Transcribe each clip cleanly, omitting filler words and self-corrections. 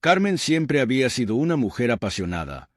Carmen siempre había sido una mujer apasionada,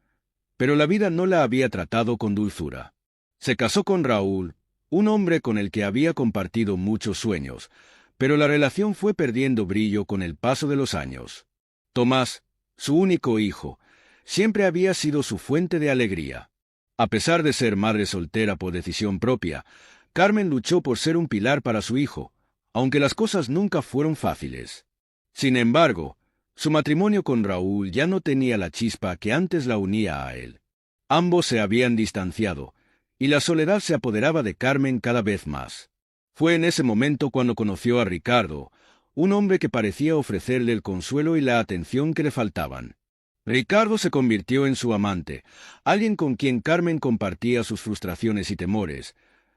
pero la vida no la había tratado con dulzura. Se casó con Raúl, un hombre con el que había compartido muchos sueños, pero la relación fue perdiendo brillo con el paso de los años. Tomás, su único hijo, siempre había sido su fuente de alegría. A pesar de ser madre soltera por decisión propia, Carmen luchó por ser un pilar para su hijo, aunque las cosas nunca fueron fáciles. Sin embargo, su matrimonio con Raúl ya no tenía la chispa que antes la unía a él. Ambos se habían distanciado, y la soledad se apoderaba de Carmen cada vez más. Fue en ese momento cuando conoció a Ricardo, un hombre que parecía ofrecerle el consuelo y la atención que le faltaban. Ricardo se convirtió en su amante, alguien con quien Carmen compartía sus frustraciones y temores,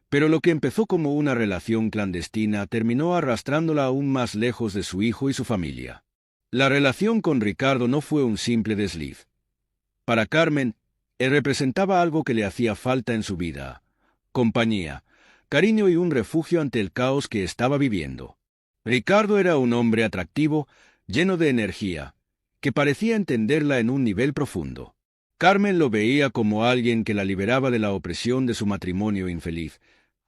pero lo que empezó como una relación clandestina terminó arrastrándola aún más lejos de su hijo y su familia. La relación con Ricardo no fue un simple desliz. Para Carmen, él representaba algo que le hacía falta en su vida: compañía, cariño y un refugio ante el caos que estaba viviendo. Ricardo era un hombre atractivo, lleno de energía, que parecía entenderla en un nivel profundo. Carmen lo veía como alguien que la liberaba de la opresión de su matrimonio infeliz,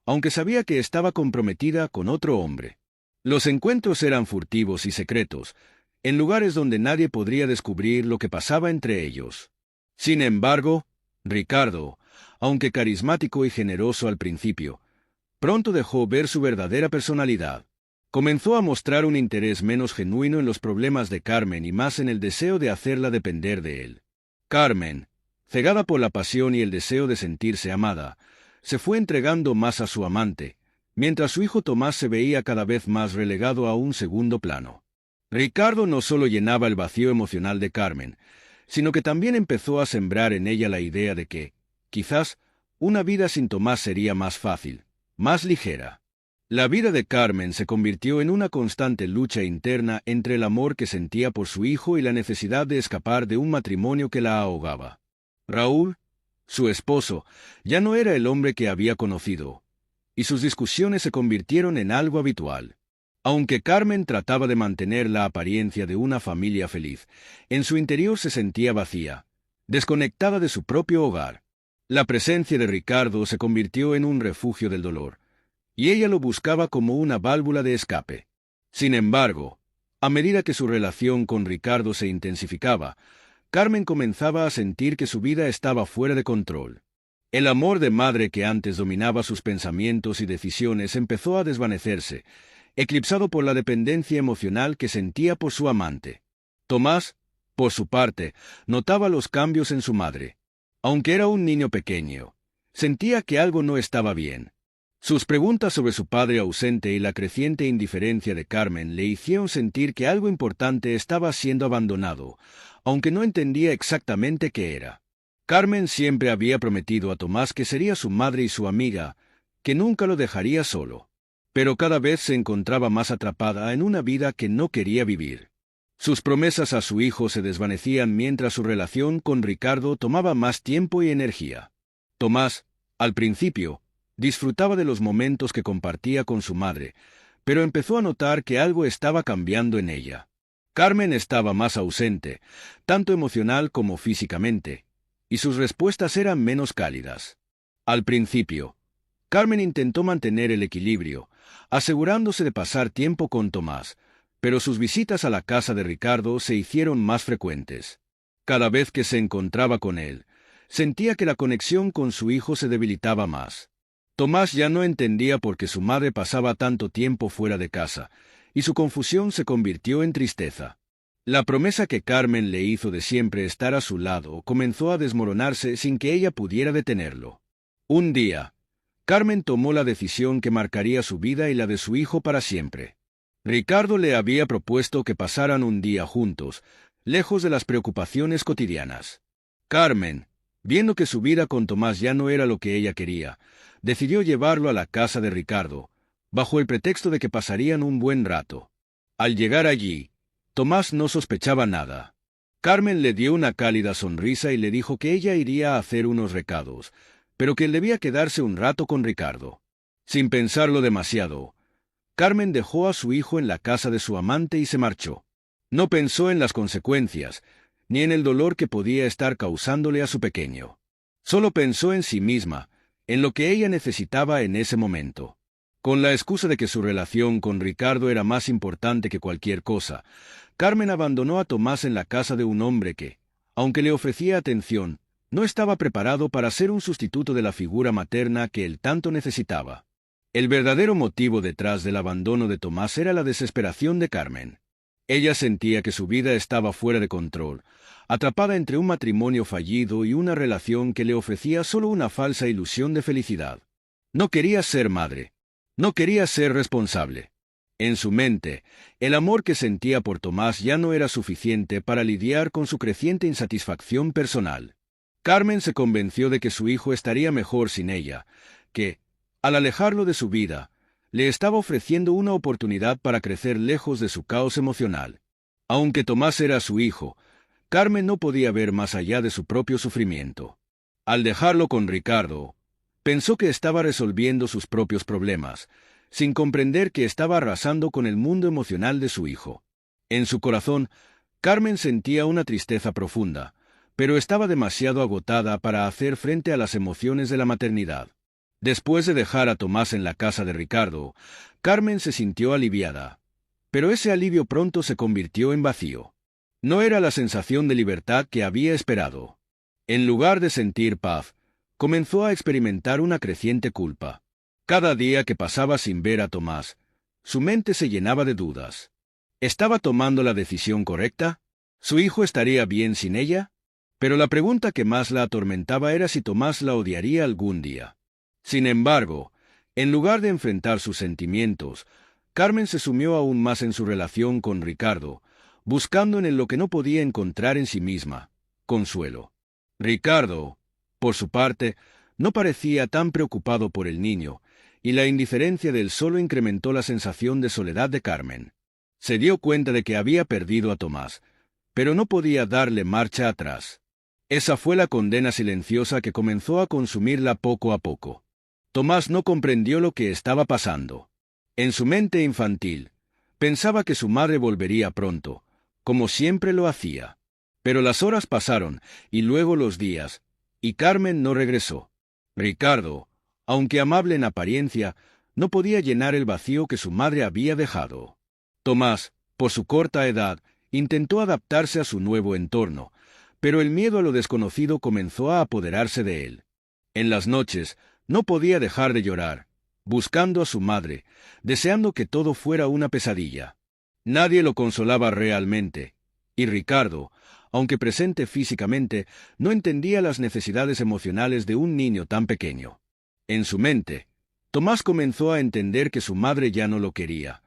aunque sabía que estaba comprometida con otro hombre. Los encuentros eran furtivos y secretos, en lugares donde nadie podría descubrir lo que pasaba entre ellos. Sin embargo, Ricardo, aunque carismático y generoso al principio, pronto dejó ver su verdadera personalidad. Comenzó a mostrar un interés menos genuino en los problemas de Carmen y más en el deseo de hacerla depender de él. Carmen, cegada por la pasión y el deseo de sentirse amada, se fue entregando más a su amante, mientras su hijo Tomás se veía cada vez más relegado a un segundo plano. Ricardo no solo llenaba el vacío emocional de Carmen, sino que también empezó a sembrar en ella la idea de que, quizás, una vida sin Tomás sería más fácil, más ligera. La vida de Carmen se convirtió en una constante lucha interna entre el amor que sentía por su hijo y la necesidad de escapar de un matrimonio que la ahogaba. Raúl, su esposo, ya no era el hombre que había conocido, y sus discusiones se convirtieron en algo habitual. Aunque Carmen trataba de mantener la apariencia de una familia feliz, en su interior se sentía vacía, desconectada de su propio hogar. La presencia de Ricardo se convirtió en un refugio del dolor, y ella lo buscaba como una válvula de escape. Sin embargo, a medida que su relación con Ricardo se intensificaba, Carmen comenzaba a sentir que su vida estaba fuera de control. El amor de madre que antes dominaba sus pensamientos y decisiones empezó a desvanecerse, eclipsado por la dependencia emocional que sentía por su amante. Tomás, por su parte, notaba los cambios en su madre. Aunque era un niño pequeño, sentía que algo no estaba bien. Sus preguntas sobre su padre ausente y la creciente indiferencia de Carmen le hicieron sentir que algo importante estaba siendo abandonado, aunque no entendía exactamente qué era. Carmen siempre había prometido a Tomás que sería su madre y su amiga, que nunca lo dejaría solo. Pero cada vez se encontraba más atrapada en una vida que no quería vivir. Sus promesas a su hijo se desvanecían mientras su relación con Ricardo tomaba más tiempo y energía. Tomás, al principio, disfrutaba de los momentos que compartía con su madre, pero empezó a notar que algo estaba cambiando en ella. Carmen estaba más ausente, tanto emocional como físicamente, y sus respuestas eran menos cálidas. Al principio, Carmen intentó mantener el equilibrio, asegurándose de pasar tiempo con Tomás, pero sus visitas a la casa de Ricardo se hicieron más frecuentes. Cada vez que se encontraba con él, sentía que la conexión con su hijo se debilitaba más. Tomás ya no entendía por qué su madre pasaba tanto tiempo fuera de casa, y su confusión se convirtió en tristeza. La promesa que Carmen le hizo de siempre estar a su lado comenzó a desmoronarse sin que ella pudiera detenerlo. Un día, Carmen tomó la decisión que marcaría su vida y la de su hijo para siempre. Ricardo le había propuesto que pasaran un día juntos, lejos de las preocupaciones cotidianas. Carmen, viendo que su vida con Tomás ya no era lo que ella quería, decidió llevarlo a la casa de Ricardo, bajo el pretexto de que pasarían un buen rato. Al llegar allí, Tomás no sospechaba nada. Carmen le dio una cálida sonrisa y le dijo que ella iría a hacer unos recados, pero que él debía quedarse un rato con Ricardo. Sin pensarlo demasiado, Carmen dejó a su hijo en la casa de su amante y se marchó. No pensó en las consecuencias, ni en el dolor que podía estar causándole a su pequeño. Solo pensó en sí misma, en lo que ella necesitaba en ese momento. Con la excusa de que su relación con Ricardo era más importante que cualquier cosa, Carmen abandonó a Tomás en la casa de un hombre que, aunque le ofrecía atención, no estaba preparado para ser un sustituto de la figura materna que él tanto necesitaba. El verdadero motivo detrás del abandono de Tomás era la desesperación de Carmen. Ella sentía que su vida estaba fuera de control, atrapada entre un matrimonio fallido y una relación que le ofrecía solo una falsa ilusión de felicidad. No quería ser madre. No quería ser responsable. En su mente, el amor que sentía por Tomás ya no era suficiente para lidiar con su creciente insatisfacción personal. Carmen se convenció de que su hijo estaría mejor sin ella, que, al alejarlo de su vida, le estaba ofreciendo una oportunidad para crecer lejos de su caos emocional. Aunque Tomás era su hijo, Carmen no podía ver más allá de su propio sufrimiento. Al dejarlo con Ricardo, pensó que estaba resolviendo sus propios problemas, sin comprender que estaba arrasando con el mundo emocional de su hijo. En su corazón, Carmen sentía una tristeza profunda, pero estaba demasiado agotada para hacer frente a las emociones de la maternidad. Después de dejar a Tomás en la casa de Ricardo, Carmen se sintió aliviada, pero ese alivio pronto se convirtió en vacío. No era la sensación de libertad que había esperado. En lugar de sentir paz, comenzó a experimentar una creciente culpa. Cada día que pasaba sin ver a Tomás, su mente se llenaba de dudas. ¿Estaba tomando la decisión correcta? ¿Su hijo estaría bien sin ella? Pero la pregunta que más la atormentaba era si Tomás la odiaría algún día. Sin embargo, en lugar de enfrentar sus sentimientos, Carmen se sumió aún más en su relación con Ricardo, buscando en él lo que no podía encontrar en sí misma: consuelo. Ricardo, por su parte, no parecía tan preocupado por el niño, y la indiferencia de él solo incrementó la sensación de soledad de Carmen. Se dio cuenta de que había perdido a Tomás, pero no podía darle marcha atrás. Esa fue la condena silenciosa que comenzó a consumirla poco a poco. Tomás no comprendió lo que estaba pasando. En su mente infantil, pensaba que su madre volvería pronto, como siempre lo hacía. Pero las horas pasaron, y luego los días, y Carmen no regresó. Ricardo, aunque amable en apariencia, no podía llenar el vacío que su madre había dejado. Tomás, por su corta edad, intentó adaptarse a su nuevo entorno, pero el miedo a lo desconocido comenzó a apoderarse de él. En las noches, no podía dejar de llorar, buscando a su madre, deseando que todo fuera una pesadilla. Nadie lo consolaba realmente, y Ricardo, aunque presente físicamente, no entendía las necesidades emocionales de un niño tan pequeño. En su mente, Tomás comenzó a entender que su madre ya no lo quería,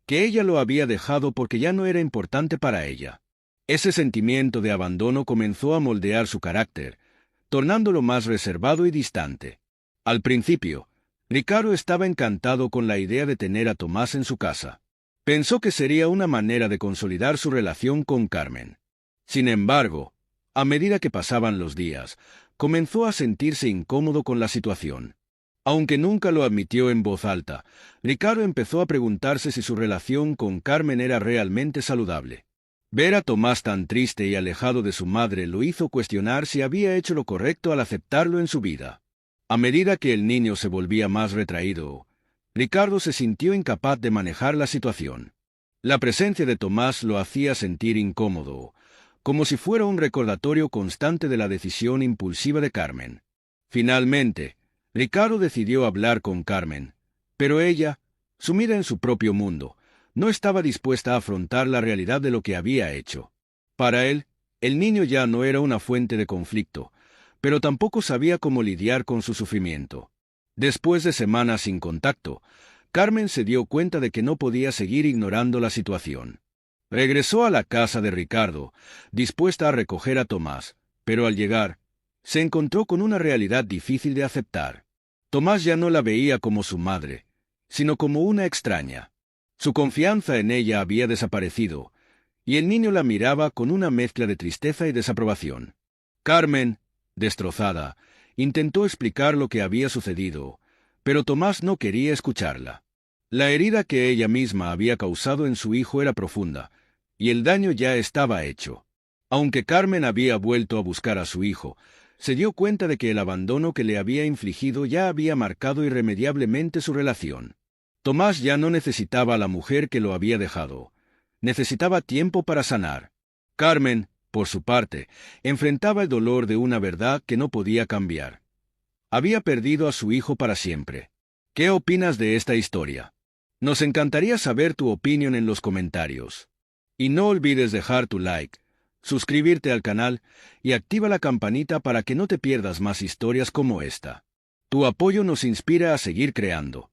que ella lo había dejado porque ya no era importante para ella. Ese sentimiento de abandono comenzó a moldear su carácter, tornándolo más reservado y distante. Al principio, Ricardo estaba encantado con la idea de tener a Tomás en su casa. Pensó que sería una manera de consolidar su relación con Carmen. Sin embargo, a medida que pasaban los días, comenzó a sentirse incómodo con la situación. Aunque nunca lo admitió en voz alta, Ricardo empezó a preguntarse si su relación con Carmen era realmente saludable. Ver a Tomás tan triste y alejado de su madre lo hizo cuestionar si había hecho lo correcto al aceptarlo en su vida. A medida que el niño se volvía más retraído, Ricardo se sintió incapaz de manejar la situación. La presencia de Tomás lo hacía sentir incómodo, como si fuera un recordatorio constante de la decisión impulsiva de Carmen. Finalmente, Ricardo decidió hablar con Carmen, pero ella, sumida en su propio mundo, no estaba dispuesta a afrontar la realidad de lo que había hecho. Para él, el niño ya no era una fuente de conflicto, pero tampoco sabía cómo lidiar con su sufrimiento. Después de semanas sin contacto, Carmen se dio cuenta de que no podía seguir ignorando la situación. Regresó a la casa de Ricardo, dispuesta a recoger a Tomás, pero al llegar, se encontró con una realidad difícil de aceptar. Tomás ya no la veía como su madre, sino como una extraña. Su confianza en ella había desaparecido, y el niño la miraba con una mezcla de tristeza y desaprobación. Carmen, destrozada, intentó explicar lo que había sucedido, pero Tomás no quería escucharla. La herida que ella misma había causado en su hijo era profunda, y el daño ya estaba hecho. Aunque Carmen había vuelto a buscar a su hijo, se dio cuenta de que el abandono que le había infligido ya había marcado irremediablemente su relación. Tomás ya no necesitaba a la mujer que lo había dejado. Necesitaba tiempo para sanar. Carmen, por su parte, enfrentaba el dolor de una verdad que no podía cambiar. Había perdido a su hijo para siempre. ¿Qué opinas de esta historia? Nos encantaría saber tu opinión en los comentarios. Y no olvides dejar tu like, suscribirte al canal y activa la campanita para que no te pierdas más historias como esta. Tu apoyo nos inspira a seguir creando.